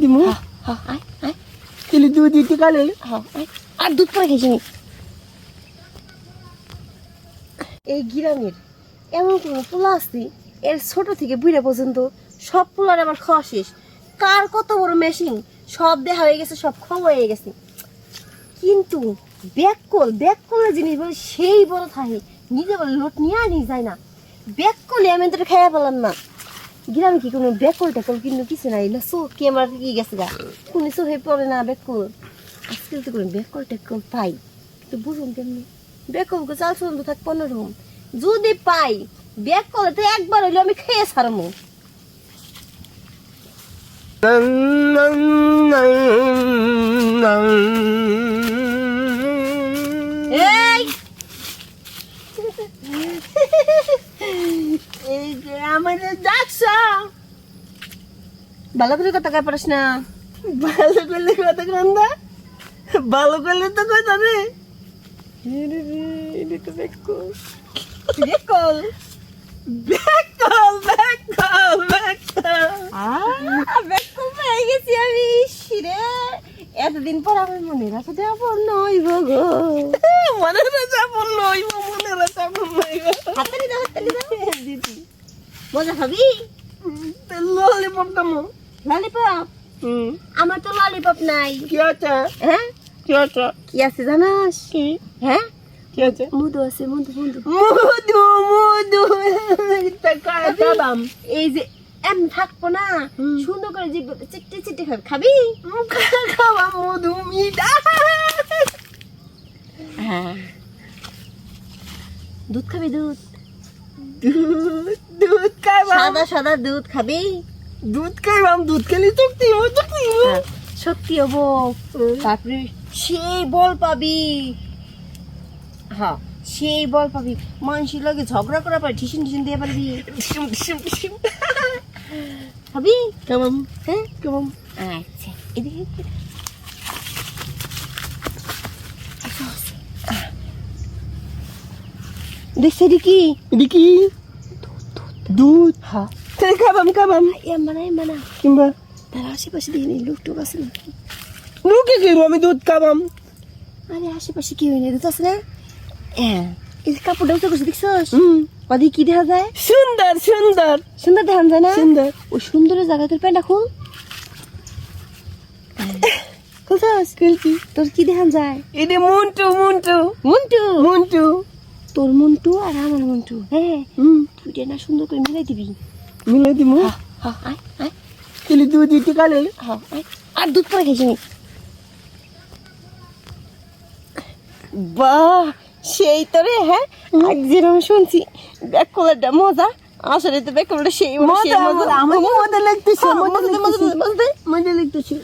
দিমু আয় আয় তেলি দুধ দিতে কালে আর দুধ পরে খেয়েছি এই গ্রামের এমন কোনো পোলা আছে এর ছোট থেকে বুড়া পর্যন্ত সব পোলার আমার খাওয়া শেষ। কার কত বড় মেশিন সব দেখা হয়ে গেছে, সব খাওয়া হয়ে গেছে, কিন্তু ব্যাককলের জিনিস বলে সেই বড় থাকে, নিজে বলে লোট নিয়ে আনি যায় না। ব্যাককলে আমি তো খাইয়া পেলাম না। গ্রামে কি কোনো ব্যাককল ট্যাকল কিন্তু কিছু নাই না, চোখ কি আমার কি গেছে গা, কোনো চোখে পড়ে না ব্যাককল। আজকাল তো কোনো ব্যাককল ট্যাকল পাই, কিন্তু বুঝুন কেমনি ব্যাককলকে চাল চলতে থাক 15 যদি পাই ব্যাককলে তো একবার হইলে আমি খেয়ে ছাড়মু। এই এই যে আমাদের ডাকছ ভালো করে কথা কয় পারিস না। ভালো করলে কথা কান্দা, ভালো করলে তো কথা রে এটা তো বেকল ব্যাককল বেকল বেকল বেকল ব্যাককল পেয়ে গেছি আমি। শিরে এতদিন পর আমার মনে রাখা দেওয়া পড় নই গো, মনে রাখা বললো মনে রাখা বললো হাতালি দাও দিদি মজা খাবি ললিপপ কামো ললিপপ? আমার তো ললিপপ নাই। কি আছে হ্যাঁ কি আছে কি আছে জানাস? কি হ্যাঁ কি আছে মধু আছে, মধু মধু মুদু মুদু কাবাম এই যে এম থাকবো না, সুন্দর করে যে চিটে চিটে খাবি। কাবাম মুদু মিডা হ্যাঁ দুধ খাবি? দুধ দুধ দুধ কাবাম সাদা সাদা দুধ খাবি? দুধ কাবাম দুধ খেলে শক্তি হবে শক্তি হ্যাঁ, শক্তি হবো, তারপরে সেই বল পাবি। হ্যাঁ সেই বল পাবি, মানুষের লগে ঝগড়া করা পারি, টিউশন টিউশন দিয়ে পারবি। ডিম ডিম ডিম খাবি? কাবাম হ্যাঁ কাবাম আচ্ছা এদিকে দেখছি কি এদিকে দুধ হ্যাঁ কাবাম কাবাম মানা কিংবা তার আশেপাশে দেখি লোক টোক আছে না? লুকে গেল আমি দুধ কাবাম আরে আশেপাশে কি হয়নি দুধ আছে না? হ্যাঁ এই যে কাপড়টা উঠে করছে দেখছস? ওদি কি দেখা যায়? সুন্দর সুন্দর সুন্দর দেখা যায় না? সুন্দর ওই সুন্দরের জায়গায় তোর প্যান্টটা খুল। খুলছস? খেলছি তোর কি দেখা যায়? এটা মন্টু মন্টু মন্টু মন্টু তোর মন্টু আর আমার মন্টু। হ্যাঁ তুই না সুন্দর করে মিলাই দিবি। মিলে দিমু হ্যাঁ আয় আয় খেলি দুধ দিতে কালে হ্যাঁ আয় আর দুধ পরে খেয়েছি বাহ সেই তোরে। হ্যাঁ আজ যেরকম শুনছি ব্যাককলারটা মজা, আসলে তো ব্যাককলারটা সেই মজা আমার মজা লাগতেছে মজা মজা লাগতেছে